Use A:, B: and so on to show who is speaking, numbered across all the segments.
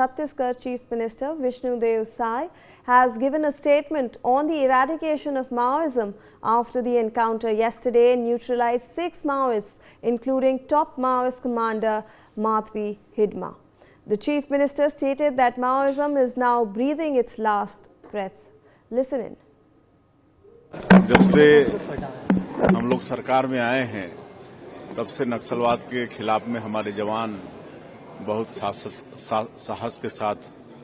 A: Chhattisgarh Chief Minister Vishnu Dev Sai has given a statement on the eradication of Maoism after the encounter yesterday neutralized 6 Maoists, including top Maoist commander Madhvi Hidma. The Chief Minister stated that Maoism is now breathing its last breath. Listen in.
B: जब से हम लोग सरकार में आए हैं तब से नक्सलवाद के खिलाफ में हमारे जवान बहुत साहस के साथ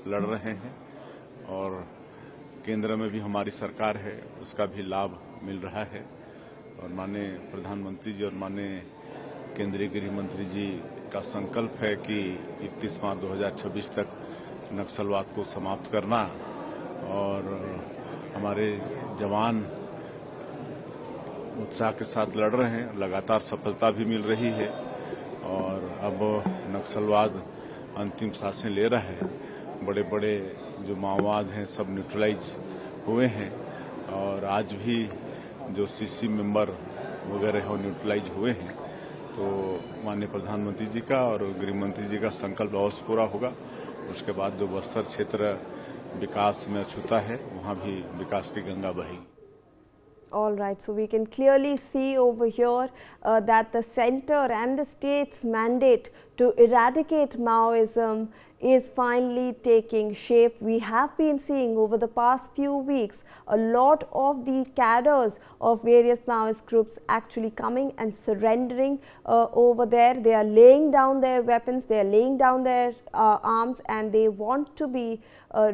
B: लड़ रहे हैं और केंद्र में भी हमारी सरकार है, उसका भी लाभ मिल रहा है। और माननीय प्रधानमंत्री जी और माननीय केंद्रीय गृह मंत्री जी का संकल्प है कि 31 मार्च 2026 तक नक्सलवाद को समाप्त करना और हमारे जवान उत्साह के साथ लड़ रहे हैं, लगातार सफलता भी मिल रही है और अब नक्सलवाद अंतिम सांसें ले रहा है। बड़े बड़े जो माओवाद हैं सब न्यूट्रलाइज हुए हैं और आज भी जो सीसी मेंबर वगैरह हैं वो न्यूट्रलाइज हुए हैं। तो माननीय प्रधानमंत्री जी का और गृह मंत्री जी का संकल्प अवश्य पूरा होगा। उसके बाद जो बस्तर क्षेत्र विकास में अछूता है वहाँ भी विकास की गंगा बहेगी।
A: All right, so we can clearly see over here that the centre and the state's mandate to eradicate Maoism is finally taking shape. We have been seeing over the past few weeks a lot of the cadres of various Maoist groups actually coming and surrendering over there. They are laying down their weapons, they are laying down their arms, and they want to be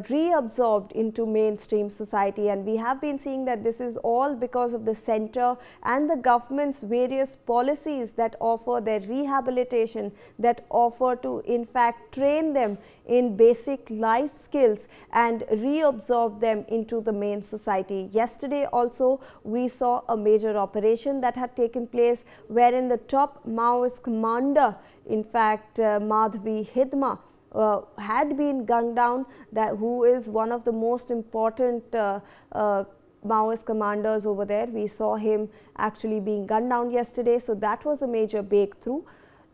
A: reabsorbed into mainstream society. And we have been seeing that this is all because of the centre and the government's various policies that offer their rehabilitation, that offer to in fact train them in basic life skills and reabsorb them into the main society. Yesterday also we saw a major operation that had taken place wherein the top Maoist commander, in fact Madhvi Hidma, had been gunned down, that who is one of the most important Maoist commanders over there. We saw him actually being gunned down yesterday, so that was a major breakthrough.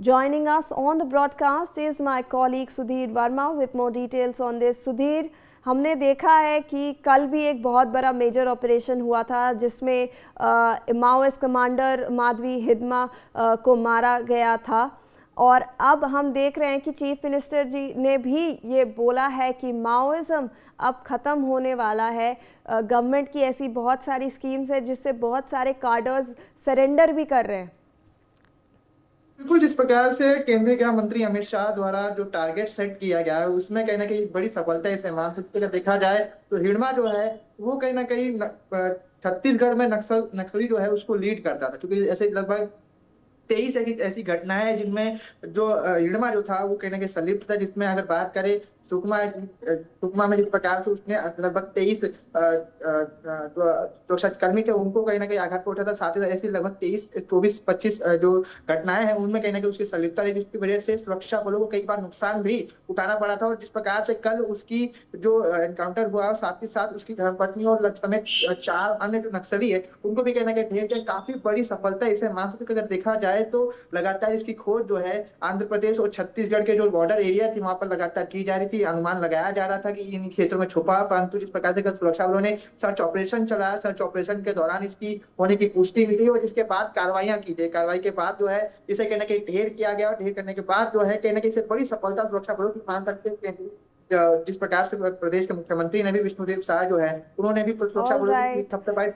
A: Joining us on the broadcast is my colleague Sudhir Verma with more details on this. Sudhir, हमने देखा है कि कल भी एक बहुत बड़ा major operation हुआ था जिसमें माओइस्ट कमांडर माधवी हिदमा को मारा गया था और अब हम देख रहे हैं कि चीफ मिनिस्टर जी ने भी ये बोला है कि माओइज्म अब ख़त्म होने वाला है। गवर्नमेंट की ऐसी बहुत सारी स्कीम्स है जिससे बहुत सारे कार्डर्स सरेंडर भी कर रहे हैं।
C: बिल्कुल, जिस प्रकार से केंद्रीय गृह मंत्री अमित शाह द्वारा जो टारगेट सेट किया गया है उसमें कहीं ना कहीं बड़ी सफलता इसे मान सकते हैं। देखा जाए तो हिडमा जो है वो कहीं ना कहीं छत्तीसगढ़ में नक्सली जो है उसको लीड करता था, क्योंकि ऐसे लगभग 23 ऐसी घटनाएं जिनमें जो हिडमा जो था वो कहीं ना कहीं संलिप्त था। जिसमें अगर बात करें सुकमा में जिस प्रकार से उसने लगभग 23 सुरक्षाकर्मी थे उनको कहीं ना कहीं आघात पहुंचा था। साथ ही ऐसी लगभग 24-25 जो घटनाएं हैं उनमें कहीं ना कहीं उसकी संलिप्तता रही, जिसकी वजह से सुरक्षा बलों को कई बार नुकसान भी उठाना पड़ा था। और जिस प्रकार से कल उसकी जो एनकाउंटर हुआ, साथ ही साथ उसकी धर्मपत्नी और समेत 4 अन्य जो नक्सली है उनको भी कहीं ना कहीं ढेर के काफी बड़ी सफलता इसे मान सकते। अगर देखा जाए तो लगातार इसकी खोज जो है आंध्र प्रदेश और छत्तीसगढ़ के जो बॉर्डर एरिया थी वहां पर लगातार की जा रही थी। अनुमान लगाया जा रहा था कि इन क्षेत्रों में छुपा, परंतु जिस प्रकार से सुरक्षा बलों ने सर्च ऑपरेशन चलाया, सर्च ऑपरेशन के दौरान इसकी होने की पुष्टि मिली और जिसके बाद कार्रवाइयां की गई। कार्रवाई के बाद जो है इसे कहीं ना कहीं ढेर किया गया और ढेर करने के बाद जो है कहीं ना कहीं इसे बड़ी सफलता सुरक्षा बलों की मान सकते हैं। जिस प्रकार से प्रदेश के मुख्यमंत्री ने भी विष्णुदेव साय जो है उन्होंने भी सुरक्षा बलों की सबसे बड़ी